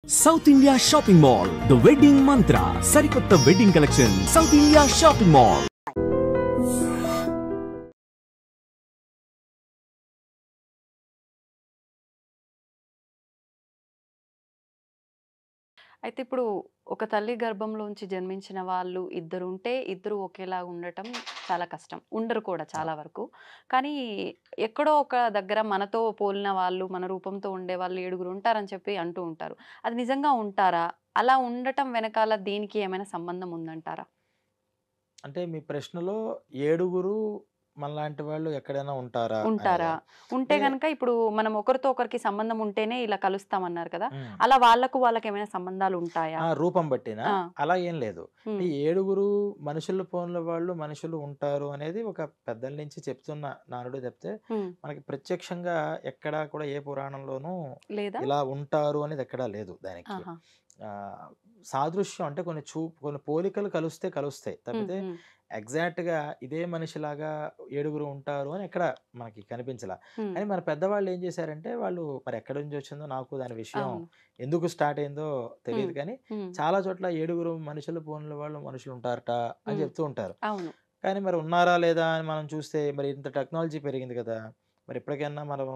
South India shopping mall the wedding మంత్ర సరికొత్త wedding collection south India shopping mall. అయితే ఇప్పుడు ఒక తల్లి గర్భంలోంచి జన్మించిన వాళ్ళు ఇద్దరుంటే ఇద్దరు ఒకేలాగా ఉండటం చాలా కష్టం. ఉండరు కూడా చాలా వరకు. కానీ ఎక్కడో ఒక దగ్గర మనతో పోలిన వాళ్ళు, మన రూపంతో ఉండేవాళ్ళు ఏడుగురు ఉంటారని చెప్పి అంటూ ఉంటారు. అది నిజంగా ఉంటారా? అలా ఉండటం వెనకాల దీనికి ఏమైనా సంబంధం ఉందంటారా? అంటే మీ ప్రశ్నలో ఏడుగురు మనలాంటి వాళ్ళు ఎక్కడైనా ఉంటారా ఉంటారా? అనేదా? ఉంటే అంటే గనక ఇప్పుడు మనం ఒకరితో ఒకరికి సంబంధం ఉంటేనే ఇలా కలుస్తామన్నారు కదా! హ్మ్. అలా వాళ్ళకేమైనా సంబంధాలు ఉంటాయా? రూపం బట్టినా ఆ! అలా ఏం లేదు. హ్మ్. ఈ ఏడుగురు మనుషుల పోలిన వాళ్ళు మనుషులు ఉంటారు అనేది ఒక పెద్దల నుంచి చెప్తున్న నానుడు చెప్తే హ్మ్. మనకి ప్రత్యక్షంగా ఎక్కడా కూడా ఏ పురాణంలోనూ లేదా? ఇలా ఉంటారు అనేది ఎక్కడా లేదు దానికి. ఆహా! ఆహ్, సాదృశ్యం అంటే కొన్ని పోలికలు కలుస్తాయి. హ్మ్. తప్పితే హ్మ్. ఎగ్జాక్ట్‌గా ఇదే మనిషిలాగా ఏడుగురు ఉంటారు అని ఎక్కడ మనకి కనిపించలా. హ్మ్. కానీ మన పెద్దవాళ్ళు ఏం చేశారంటే వాళ్ళు మరి ఎక్కడి నుంచి వచ్చిందో నాకు దాని విషయం అవును. ఎందుకు స్టార్ట్ అయిందో హ్మ్. తెలీదు కానీ హ్మ్. చాలా చోట్ల ఏడుగురు మనుషులు పోలిన వాళ్ళు మనుషులు ఉంటారట అని హ్మ్. చెప్తూ ఉంటారు. అవును. కానీ మరి ఉన్నారా లేదా అని మనం చూస్తే మరి ఇంత టెక్నాలజీ పెరిగింది కదా! మరి ఇప్పటికైనా మనం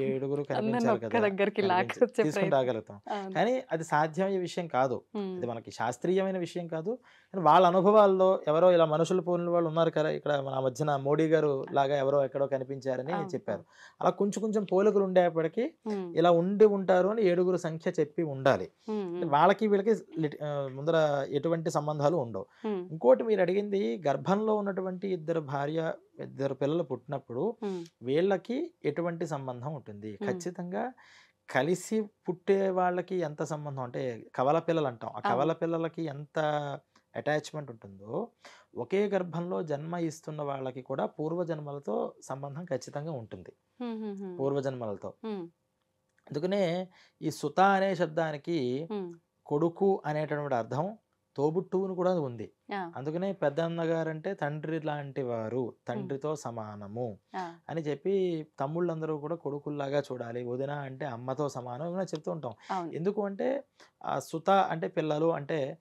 ఏడుగురు అందరిని కనిపించాలి ఒక్క కదా! దగ్గరికి లాక్కొచ్చే తీసుకొని ప్రయత్నం. రాగలుగుతాం. అవును. కానీ అది సాధ్యమయ్యే విషయం కాదు. హ్మ్. అది మనకి శాస్త్రీయమైన విషయం కాదు. కానీ వాళ్ళ అనుభవాల్లో ఎవరో ఇలా మనుషులు పోలిన వాళ్ళు ఉన్నారు కదా! ఇక్కడ మన మధ్యన మోడీ గారు లాగా ఎవరో ఎక్కడో కనిపించారని అవును. చెప్పారు. అవును. అలా కొంచెం కొంచెం పోలికలు ఉండేప్పటికి హ్మ్. ఇలా ఉండి ఉంటారు అని ఏడుగురు సంఖ్య చెప్పి ఉండాలి. హ్మ్. అంటే హ్మ్. వాళ్ళకి వీళ్ళకి ముందర ఎటువంటి సంబంధాలు ఉండవు. హ్మ్. ఇంకోటి మీరడిగింది గర్భంలో ఉన్నటువంటి ఇద్దరు పిల్లలు పుట్టినప్పుడు హ్మ్. వీళ్ళకి ఎటువంటి సంబంధం ఉంటుంది? హ్మ్. ఖచ్చితంగా కలిసి పుట్టే వాళ్ళకి ఎంత సంబంధం అంటే కవల పిల్లలంటాం. ఆ అవును. కవల పిల్లలకి ఎంత అటాచ్‌మెంట్ ఉంటుందో, ఒకే గర్భంలో జన్మ ఇస్తున్న వాళ్ళకి కూడా పూర్వజన్మలతో సంబంధం ఖచ్చితంగా ఉంటుంది. హుహుహు. పూర్వజన్మలతో. హ్మ్. అందుకనే ఈ సుత అనే శబ్దానికి హ్మ్. కొడుకు అనేటటువంటి అర్థం తోబుట్టువుని కూడా ఉంది. ఆ! అందుకనే పెద్దన్నగారంటే తండ్రి లాంటి వారు, హ్మ్. తండ్రితో సమానము ఆ! అని చెప్పి తమ్ముళ్ళందరూ కూడా కొడుకుల్లాగా చూడాలి. వదిన అంటే అమ్మతో సమానం ఇలా చెప్తూ ఉంటాం. అవును. ఎందుకు అంటే సుత అంటే పిల్లలు అంటే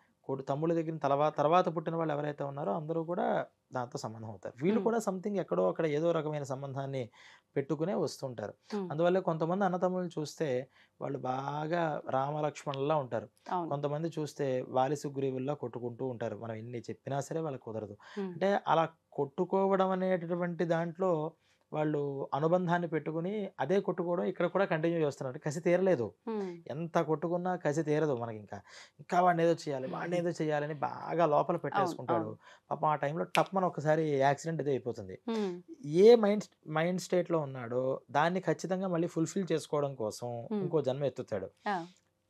తమ్ముళ్ళ దగ్గర తర్వాత పుట్టిన వాళ్ళు ఎవరైతే ఉన్నారో అందరూ కూడా దాంతో సంబంధం అవుతారు. వీళ్ళు హ్మ్. కూడా సంథింగ్ ఎక్కడో అక్కడ ఏదో రకమైన సంబంధాన్ని పెట్టుకునే వస్తుంటారు. హ్మ్. అందువల్లే కొంతమంది అన్నదమ్ములను చూస్తే వాళ్ళు బాగా రామలక్ష్మణుల్లా ఉంటారు. అవును. కొంతమంది చూస్తే వాలి సుగ్రీవుల్లా కొట్టుకుంటూ ఉంటారు. మనం ఎన్ని చెప్పినా సరే వాళ్ళకి కుదరదు. హ్మ్. అంటే అలా కొట్టుకోవడం అనేటటువంటి దాంట్లో వాళ్ళు అనుబంధాన్ని పెట్టుకొని అదే కొట్టుకోవడం ఇక్కడ కూడా కంటిన్యూ చేస్తున్నారు. కసి తీరలేదు. హ్మ్. ఎంత కొట్టుకున్నా కసి తీరదు మనకింకా. ఇంకా వాడినేదో చేయాలి, వాడినేదో చేయాలని బాగా లోపల అవును. పెట్టేసుకుంటాడు. అవును. పాపం ఆ టైంలో టప్‌మని ఒకసారి యాక్సిడెంట్ అది అయిపోతుంది. హ్మ్. ఏ మైండ్ స్టేట్‌లో ఉన్నాడో దాన్ని ఖచ్చితంగా మళ్ళీ ఫుల్‌ఫిల్ చేసుకోవడం కోసం హ్మ్. ఇంకో జన్మ ఎత్తుతాడు. ఆ!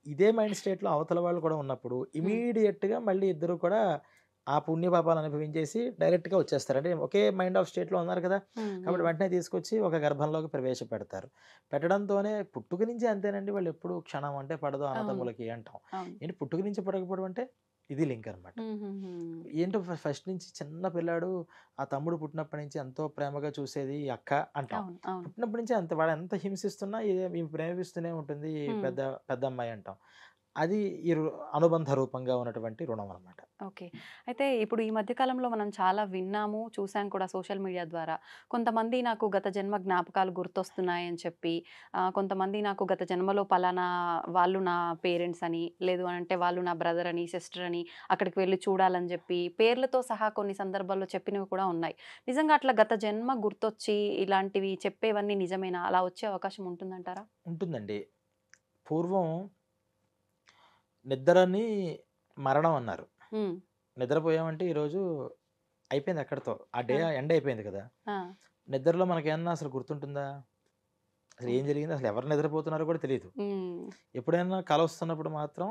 ఇదే మైండ్ స్టేట్‌లో అవతల వాళ్ళు కూడా ఉన్నప్పుడు హ్మ్. ఇమ్మీడియేట్‌గా మళ్ళీ ఇద్దరు కూడా ఆ పుణ్యపాపాలు అనుభవించేసి డైరెక్ట్‌గా వచ్చేస్తారు. అంటే ఒకే మైండ్ ఆఫ్ స్టేట్‌లో ఉన్నారు కదా! హ్మ్. కాబట్టి హ్మ్. వెంటనే తీసుకొచ్చి ఒక గర్భంలోకి ప్రవేశపెడతారు. పెట్టడంతోనే పుట్టుక నుంచి అంతేనండి వాళ్ళెప్పుడు క్షణం అంటే పడదు అవును. అన్నదమ్ములకి అంటాం. అవును. ఏంటి పుట్టుక నుంచి పుట్టకపోవడం అంటే ఇది లింక్ అనమాట. హుహుహు. ఏంటో ఫస్ట్ నుంచి చిన్న పిల్లాడు ఆ తమ్ముడు పుట్టినప్పటి నుంచి ఎంతో ప్రేమగా చూసేది ఈ అక్క అంటాం. అవును. అవును. పుట్టినప్పటి నుంచి అంతే వాడెంత హింసిస్తున్నా ఈమె ప్రేమిస్తూనే ఉంటుంది ఈ హ్మ్. పెద్దమ్మాయి అంటాం. అది ఈ అనుబంధ రూపంగా ఉన్నటువంటి రుణం అనమాట. ఓకే. అయితే ఇప్పుడు ఈ మధ్య కాలంలో మనం చాలా విన్నాము, చూసాం కూడా సోషల్ మీడియా ద్వారా. కొంతమంది నాకు గత జన్మ జ్ఞాపకాలు గుర్తొస్తున్నాయని చెప్పి, కొంతమంది నాకు గత జన్మలో పలానా వాళ్ళు నా పేరెంట్స్ అని, లేదు అనంటే వాళ్ళు నా బ్రదర్ అని, సిస్టర్ అని అక్కడికి వెళ్లి చూడాలని జెప్పి, పేర్లతో సహా కొన్ని సందర్భాల్లో చెప్పినవి కూడా ఉన్నాయి. నిజంగా అట్లా గత జన్మ గుర్తొచ్చి ఇలాంటివి చెప్పేవన్నీ నిజమేనా? అలా వచ్చే అవకాశం ఉంటుందంటారా? ఉంటుందండి. పూర్వం నిద్రని మరణం అన్నారు. హ్మ్. నిద్రపోయామంటే ఈరోజు అయిపోయింది అక్కడితో. ఆ డే ఆ! ఎండ్ అయిపోయింది కదా! ఆ! నిద్రలో మనకేమన్నా అసలు గుర్తుంటుందా? అసలు ఏం ఓకే. జరిగింది? అసలు ఎవరు నిద్రపోతున్నారో కూడా తెలీదు. హ్మ్. ఎప్పుడైనా కలొస్తున్నప్పుడు మాత్రం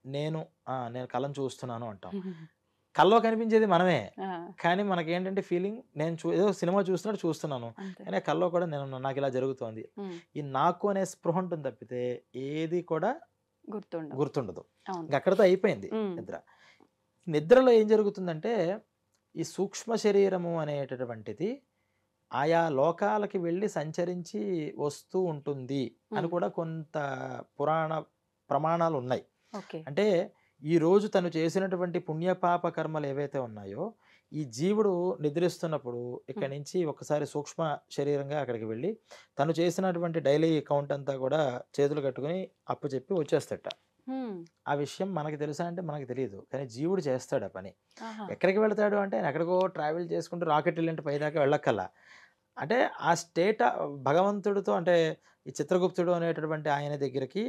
నేను నేను కలను చూస్తున్నాను అంటాం. హుహుహు. కల్లో కనిపించేది మనమే. ఆ! కానీ మనకేంటంటే ఫీలింగ్ నేను ఏదో సినిమా చూస్తున్నట్టు చూస్తున్నాను. అంతే. కానీ ఆ కల్లో కూడా నేనున్నాను. నాకిలా జరుగుతోంది. హ్మ్. ఈ నాకు అనే స్పృహ ఉంటుంది తప్పితే ఏది కూడా గుర్తుండవు. గుర్తుండదు. అవును. ఇంకక్కడితో అయిపోయింది హ్మ్. నిద్ర. నిద్రలో ఏం జరుగుతుందంటే ఈ సూక్ష్మ శరీరము అనేటటువంటిది ఆయా లోకాలకి వెళ్ళి సంచరించి వస్తూ ఉంటుంది అని హ్మ్. కూడా కొంత పురాణ ప్రమాణాలున్నాయి. ఓకే. అంటే ఈ రోజు తను చేసినటువంటి పుణ్యపాప కర్మలు ఏవైతే ఉన్నాయో ఈ జీవుడు నిద్రిస్తున్నప్పుడు ఇక్కడి నుంచి ఒకసారి సూక్ష్మ శరీరంగా అక్కడికి వెళ్ళి తను చేసినటువంటి డైలీ అకౌంట్ అంతా కూడా చేతులు కట్టుకుని అప్పు చెప్పి వచ్చేస్తట. ఆ విషయం మనకి తెలుసా అంటే మనకు తెలియదు, కానీ జీవుడు చేస్తాడు ఆ పని. ఎక్కడికి వెళ్తాడు అంటే ఆయన ఎక్కడికో ట్రావెల్ చేసుకుంటూ రాకెట్ వెళ్ళినట్టు పైదాకా వెళ్ళక్కల్లా. అంటే ఆ స్టేట్ భగవంతుడితో అంటే ఈ చిత్రగుప్తుడు అనేటటువంటి ఆయన దగ్గరికి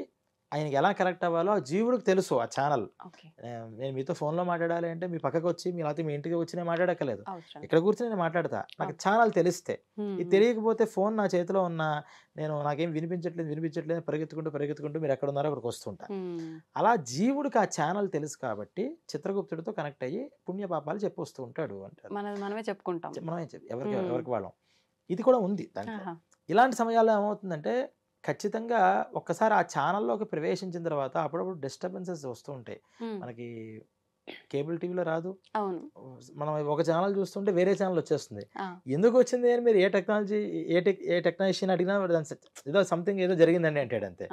ఆయనకి ఎలా కనెక్ట్ అవ్వాలో ఆ జీవుడికి తెలుసు. ఆ ఛానల్ నేను మీతో ఫోన్లో మాట్లాడాలి అంటే మీ పక్కకు వచ్చి మీ లేకపోతే మీ ఇంటికి వచ్చి నేను మాట్లాడక్కర్లేదు, ఇక్కడ కూర్చొని నేను మాట్లాడతా. నాకు ఛానల్ తెలిస్తే, ఇది తెలియకపోతే ఫోన్ నా చేతిలో ఉన్న నేను నాకేం వినిపించట్లేదు పరిగెత్తుకుంటూ మీరు ఎక్కడ ఉన్నారో అక్కడికి వస్తుంటా. అలా జీవుడికి ఆ ఛానల్ తెలుసు కాబట్టి చిత్రగుప్తుడితో కనెక్ట్ అయ్యి పుణ్యపాపాలు చెప్పొస్తూ ఉంటాడు అంటారు. మనమే చెప్పుకుంటాం, ఎవరికి వాళ్ళం. ఇది కూడా ఉంది దాంట్లో. ఇలాంటి సమయాల్లో ఏమవుతుందంటే ఖచ్చితంగా ఒక్కసారి ఆ ఛానల్లోకి ప్రవేశించిన తర్వాత అప్పుడప్పుడు డిస్టర్బెన్సెస్ వస్తూ ఉంటాయి. మనకి కేబుల్ టీవీలో రాదు, మనం ఒక ఛానల్ చూస్తుంటే వేరే ఛానల్ వచ్చేస్తుంది. ఎందుకు వచ్చింది అని మీరు ఏ టెక్నాలజీని అడిగినా ఏదో సంథింగ్ ఏదో జరిగిందండి అంటాడు అంతే.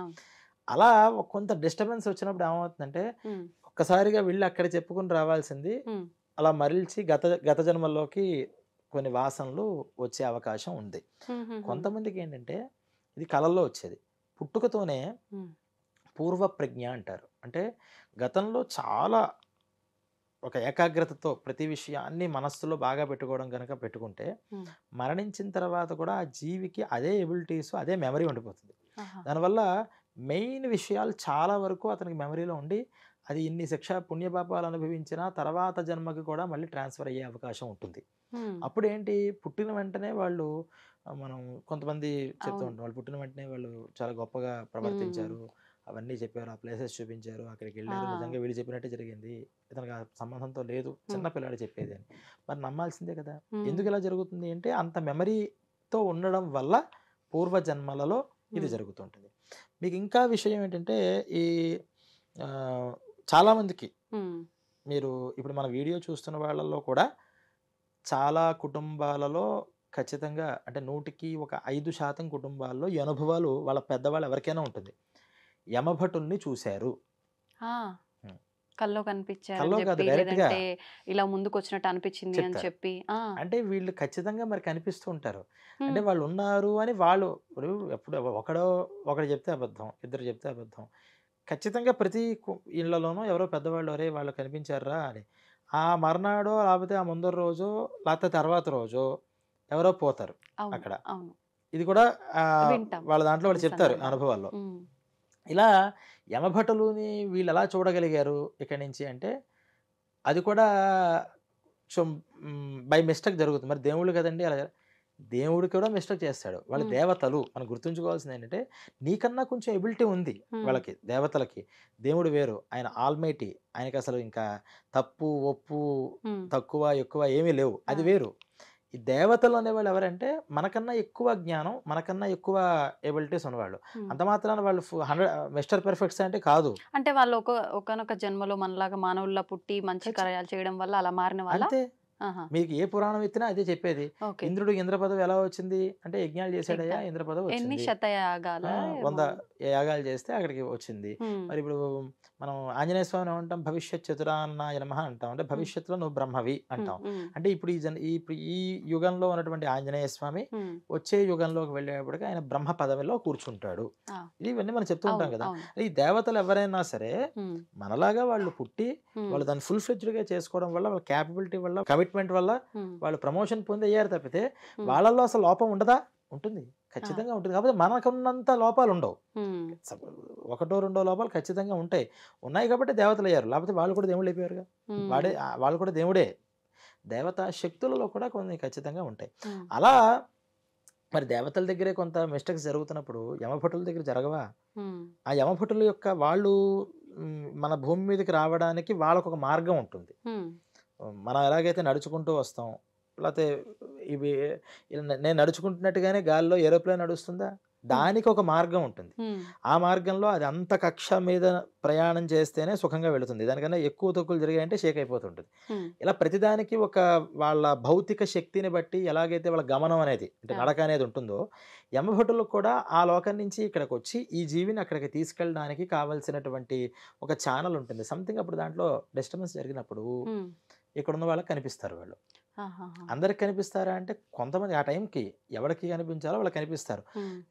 అలా కొంత డిస్టర్బెన్స్ వచ్చినప్పుడు ఏమవుతుందంటే ఒక్కసారిగా వెళ్ళి అక్కడ చెప్పుకుని రావాల్సింది అలా మరల్చి గత జన్మల్లోకి కొన్ని వాసనలు వచ్చే అవకాశం ఉంది. కొంతమందికి ఏంటంటే ఇది కళల్లో వచ్చేది, పుట్టుకతోనే పూర్వ ప్రజ్ఞ అంటారు. అంటే గతంలో చాలా ఒక ఏకాగ్రతతో ప్రతి విషయాన్ని మనస్సులో బాగా పెట్టుకోవడం కనుక పెట్టుకుంటే మరణించిన తర్వాత కూడా ఆ జీవికి అదే ఎబిలిటీస్ అదే మెమరీ ఉండిపోతుంది. దానివల్ల మెయిన్ విషయాలు చాలా వరకు అతనికి మెమరీలో ఉండి అది ఇన్ని శిక్ష పుణ్యపాపాలు అనుభవించిన తర్వాత జన్మకి కూడా మళ్ళీ ట్రాన్స్ఫర్ అయ్యే అవకాశం ఉంటుంది. అప్పుడు ఏంటి, పుట్టిన వెంటనే వాళ్ళు మనం కొంతమంది చెప్తూ ఉంటాం, వాళ్ళు పుట్టిన వెంటనే వాళ్ళు చాలా గొప్పగా ప్రవర్తించారు, అవన్నీ చెప్పారు, ఆ ప్లేసెస్ చూపించారు, అక్కడికి వెళ్ళారు, నిజంగా వీళ్ళు చెప్పినట్టే జరిగింది, ఇతనికి ఆ సంబంధంతో లేదు, చిన్న పిల్లాడు చెప్పేది అని. మరి నమ్మాల్సిందే కదా. ఎందుకు ఇలా జరుగుతుంది అంటే అంత మెమరీతో ఉండడం వల్ల పూర్వజన్మలలో ఇది జరుగుతుంటుంది. మీకు ఇంకా విషయం ఏంటంటే ఈ చాలామందికి మీరు ఇప్పుడు మన వీడియో చూస్తున్న వాళ్ళల్లో కూడా చాలా కుటుంబాలలో ఖచ్చితంగా అంటే 100కి 5% కుటుంబాల్లో ఈ అనుభవాలు వాళ్ళ పెద్దవాళ్ళు ఎవరికైనా ఉంటుంది. యమభటుల్ని చూశారు, కల్లో కనిపించారు, ఇలా ముందుకు వచ్చినట్టు అనిపించింది అని చెప్పి. అంటే వీళ్ళు ఖచ్చితంగా మరి కనిపిస్తూ ఉంటారు. అంటే వాళ్ళు ఉన్నారు అని వాళ్ళు ఎప్పుడు ఒకడు చెప్తే అబద్ధం, ఇద్దరు చెప్తే అబద్ధం. ఖచ్చితంగా ప్రతి ఇళ్లలోనూ ఎవరో పెద్దవాళ్ళు ఒరే వాళ్ళు కనిపించారా అని ఆ మర్నాడో లేకపోతే ఆ ముందర రోజో లేకపోతే తర్వాత రోజో ఎవరో పోతారు అక్కడ. ఇది కూడా వాళ్ళ దాంట్లో వాళ్ళు చెప్తారు అనుభవాల్లో. ఇలా యమభటులుని వీళ్ళు ఎలా చూడగలిగారు ఇక్కడి నుంచి అంటే అది కూడా బై మిస్టేక్ జరుగుతుంది. మరి దేవుళ్ళు కదండి, అలా దేవుడు కూడా మిస్టేక్ చేస్తాడు. వాళ్ళ దేవతలు మనం గుర్తుంచుకోవాల్సింది ఏంటంటే నీకన్నా కొంచెం ఎబిలిటీ ఉంది వాళ్ళకి, దేవతలకి. దేవుడు వేరు, ఆయన ఆల్మైటీ, ఆయనకి అసలు ఇంకా తప్పు ఒప్పు తక్కువ ఎక్కువ ఏమీ లేవు, అది వేరు. ఈ దేవతలు అనేవాళ్ళు ఎవరంటే మనకన్నా ఎక్కువ జ్ఞానం, మనకన్నా ఎక్కువ ఎబిలిటీస్ ఉన్నవాళ్ళు. అంత మాత్రాన వాళ్ళు 100 మిస్టర్ పర్ఫెక్ట్స్ అంటే కాదు. అంటే వాళ్ళు ఒకనొక జన్మలో మనలాగా మానవుల్లా పుట్టి మంచి కార్యాలు చేయడం వల్ల అలా మారిన వాళ్ళ. అంతే, మీకు ఏ పురాణం ఎత్తినా అదే చెప్పేది. ఇంద్రుడు ఇంద్ర పదవి ఎలా వచ్చింది అంటే యజ్ఞాలు చేశాడయ్యా, ఇంద్ర పదవి వచ్చింది. 100 యాగాలు చేస్తే అక్కడికి వచ్చింది. మరి ఇప్పుడు మనం ఆంజనేయ స్వామిని ఏమంటాం, భవిష్యత్ చతురాన్నాయ నమః అంటాం, అంటే భవిష్యత్తులో నువ్వు బ్రహ్మవి అంటాం. అంటే ఇప్పుడు ఈ యుగంలో ఉన్నటువంటి ఆంజనేయ స్వామి వచ్చే యుగంలోకి వెళ్ళేప్పటికి ఆయన బ్రహ్మ పదవిలో కూర్చుంటాడు. ఇవన్నీ మనం చెప్తూ ఉంటాం కదా. ఈ దేవతలు ఎవరైనా సరే మనలాగా వాళ్ళు పుట్టి వాళ్ళు దాన్ని ఫుల్ ఫ్లెడ్జ్డ్ గా చేసుకోవడం వల్ల, వాళ్ళ క్యాపబిలిటీ వల్ల, కమిట్మెంట్ వల్ల వాళ్ళు ప్రమోషన్ పొంది అయ్యారు తప్పితే వాళ్ళల్లో అసలు లోపం ఉండదా? ఉంటుంది, ఖచ్చితంగా ఉంటుంది. కాకపోతే మనకున్నంత లోపాలు ఉండవు, 1-2 లోపాలు ఖచ్చితంగా ఉంటాయి. ఉన్నాయి కాబట్టి దేవతలు అయ్యారు, లేకపోతే వాళ్ళు కూడా దేవుళ్ళు అయిపోయారుగా. వాళ్ళు కూడా దేవుడే. దేవతా శక్తులలో కూడా కొన్ని ఖచ్చితంగా ఉంటాయి. అలా మరి దేవతల దగ్గరే కొంత మిస్టేక్స్ జరుగుతున్నప్పుడు యమభటుల దగ్గర జరగవా? ఆ యమభటుల యొక్క వాళ్ళు మన భూమి మీదకి రావడానికి వాళ్ళకు ఒక మార్గం ఉంటుంది. మనం ఎలాగైతే నడుచుకుంటూ వస్తాం, లేకపోతే ఇవి నేను నడుచుకుంటున్నట్టుగానే గాలిలో ఏరోప్లేన్ నడుస్తుందా? దానికి ఒక మార్గం ఉంటుంది. ఆ మార్గంలో అది అంత కక్ష మీద ప్రయాణం చేస్తేనే సుఖంగా వెళుతుంది. దానికన్నా ఎక్కువ తక్కువలు జరిగాయంటే షేక్ అయిపోతుంటుంది. ఇలా ప్రతిదానికి ఒక వాళ్ళ భౌతిక శక్తిని బట్టి ఎలాగైతే వాళ్ళ గమనం అనేది అంటే నడక అనేది ఉంటుందో, యమభటులకు కూడా ఆ లోకం నుంచి ఇక్కడికి వచ్చి ఈ జీవిని అక్కడికి తీసుకెళ్ళడానికి కావాల్సినటువంటి ఒక ఛానల్ ఉంటుంది. సంథింగ్ అప్పుడు దాంట్లో డిస్టర్బెన్స్ జరిగినప్పుడు ఇక్కడ ఉన్న వాళ్ళకి కనిపిస్తారు. వాళ్ళు అందరికి కనిపిస్తారా అంటే కొంతమంది ఆ టైంకి ఎవరికి కనిపించాలో వాళ్ళకి కనిపిస్తారు.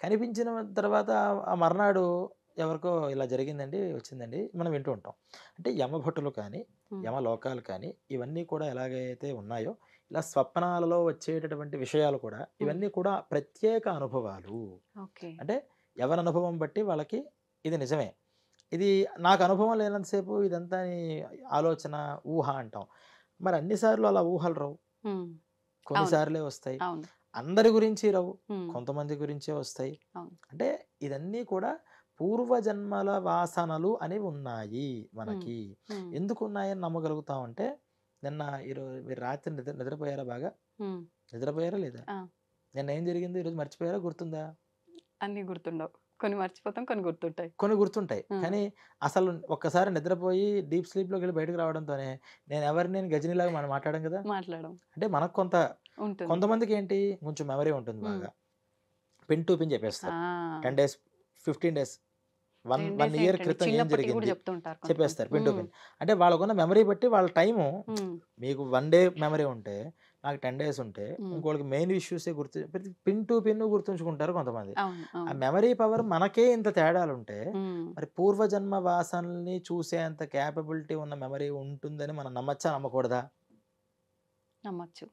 కనిపించిన తర్వాత ఆ మర్నాడు ఎవరికో ఇలా జరిగిందండి, వచ్చిందండి, మనం వింటూ ఉంటాం. అంటే యమభటులు కానీ యమలోకాలు కానీ ఇవన్నీ కూడా ఎలాగైతే ఉన్నాయో ఇలా స్వప్నాలలో వచ్చేటటువంటి విషయాలు కూడా ఇవన్నీ కూడా ప్రత్యేక అనుభవాలు. అంటే ఎవరి అనుభవం బట్టి వాళ్ళకి ఇది నిజమే. ఇది నాకు అనుభవం లేనంతసేపు ఇదంతా ఆలోచన ఊహ అంటాం. మరి అన్నిసార్లు అలా ఊహలు రావు, కొన్నిసార్లే వస్తాయి. అందరి గురించి రావు, కొంతమంది గురించే వస్తాయి. అంటే ఇదన్నీ కూడా పూర్వజన్మల వాసనలు అనేవి ఉన్నాయి మనకి. ఎందుకు ఉన్నాయని నమ్మగలుగుతామంటే నిన్న ఈరోజు మీరు రాత్రి నిద్రపోయారా? బాగా నిద్రపోయారా లేదా? నిన్న ఏం జరిగింది ఈరోజు మర్చిపోయారా? గుర్తుందా? అన్ని గుర్తుండవు, కొన్ని మర్చిపోతాం, కొన్ని గుర్తుంటాయి. కొన్ని గుర్తుంటాయి కానీ అసలు ఒక్కసారి నిద్రపోయి డీప్ స్లీప్ లోకి వెళ్ళి బయటకు రావడంతోనే నేను గజనీలాగా మనం మాట్లాడడం కదా, మాట్లాడడం అంటే మనకు కొంతమందికి ఏంటి కొంచెం మెమరీ ఉంటుంది బాగా. పిన్ టు పిన్ చెప్పేస్తారు. 10 days 15 days 1 year క్రితం ఏం జరిగింది చెప్పేస్తారు పిన్ టు పిన్. అంటే వాళ్ళకున్న మెమరీ బట్టి వాళ్ళ టైము, మీకు 1 day మెమరీ ఉంటే నాకు 10 days ఉంటే ఇంకోళ్ళకి మెయిన్ ఇష్యూసే పిన్ టు పిన్ గుర్తుంచుకుంటారు కొంతమంది. ఆ మెమరీ పవర్ మనకే ఇంత తేడాలు ఉంటే మరి పూర్వజన్మ వాసనల్ని చూసేంత క్యాపబిలిటీ ఉన్న మెమరీ ఉంటుందని మనం నమ్మచ్చా నమ్మకూడదా? నమ్మచ్చు.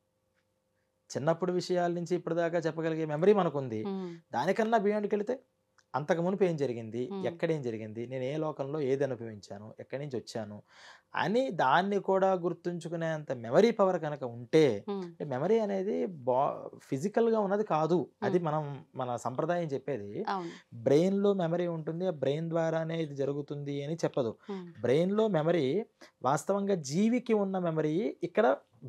చిన్నప్పుడు విషయాల నుంచి ఇప్పటిదాకా చెప్పగలిగే మెమరీ మనకుంది. దానికన్నా బియాండ్కి వెళితే అంతకు మునుపు ఏం జరిగింది, ఎక్కడేం జరిగింది, నేను ఏ లోకంలో ఏది అనుభవించాను, ఎక్కడి నుంచి వచ్చాను అని దాన్ని కూడా గుర్తుంచుకునేంత మెమరీ పవర్ కనుక ఉంటే, మెమరీ అనేది ఫిజికల్గా ఉన్నది కాదు. అది మన సంప్రదాయం చెప్పేది బ్రెయిన్లో మెమరీ ఉంటుంది, ఆ బ్రెయిన్ ద్వారానే ఇది జరుగుతుంది అని చెప్పదు. బ్రెయిన్లో మెమరీ వాస్తవంగా జీవికి ఉన్న మెమరీ ఇక్కడ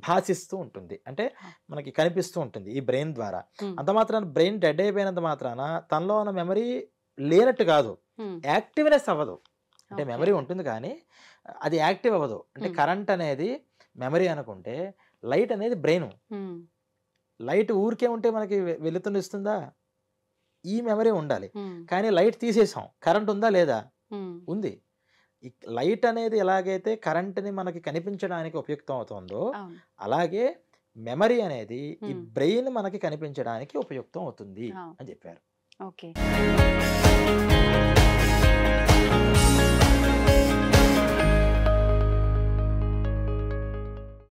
భాషిస్తూ ఉంటుంది, అంటే మనకి కనిపిస్తూ ఉంటుంది ఈ బ్రెయిన్ ద్వారా. అంత మాత్రాన బ్రెయిన్ డెడ్ అయిపోయినంత మాత్రాన తనలో ఉన్న మెమరీ లేనట్టు కాదు, యాక్టివ్నెస్ అవ్వదు. అంటే మెమరీ ఉంటుంది కానీ అది యాక్టివ్ అవ్వదు. అంటే కరెంట్ అనేది మెమరీ అనుకుంటే లైట్ అనేది బ్రెయిన్. లైట్ ఊరికే ఉంటే మనకి వెలుతునిస్తుందా? ఈ మెమరీ ఉండాలి. కానీ లైట్ తీసేసాం, కరెంట్ ఉందా లేదా? ఉంది. ఈ లైట్ అనేది ఎలాగైతే కరెంట్ని మనకి కనిపించడానికి ఉపయుక్తం అవుతుందో అలాగే మెమరీ అనేది ఈ బ్రెయిన్ మనకి కనిపించడానికి ఉపయుక్తం అవుతుంది అని చెప్పారు. ఓకే.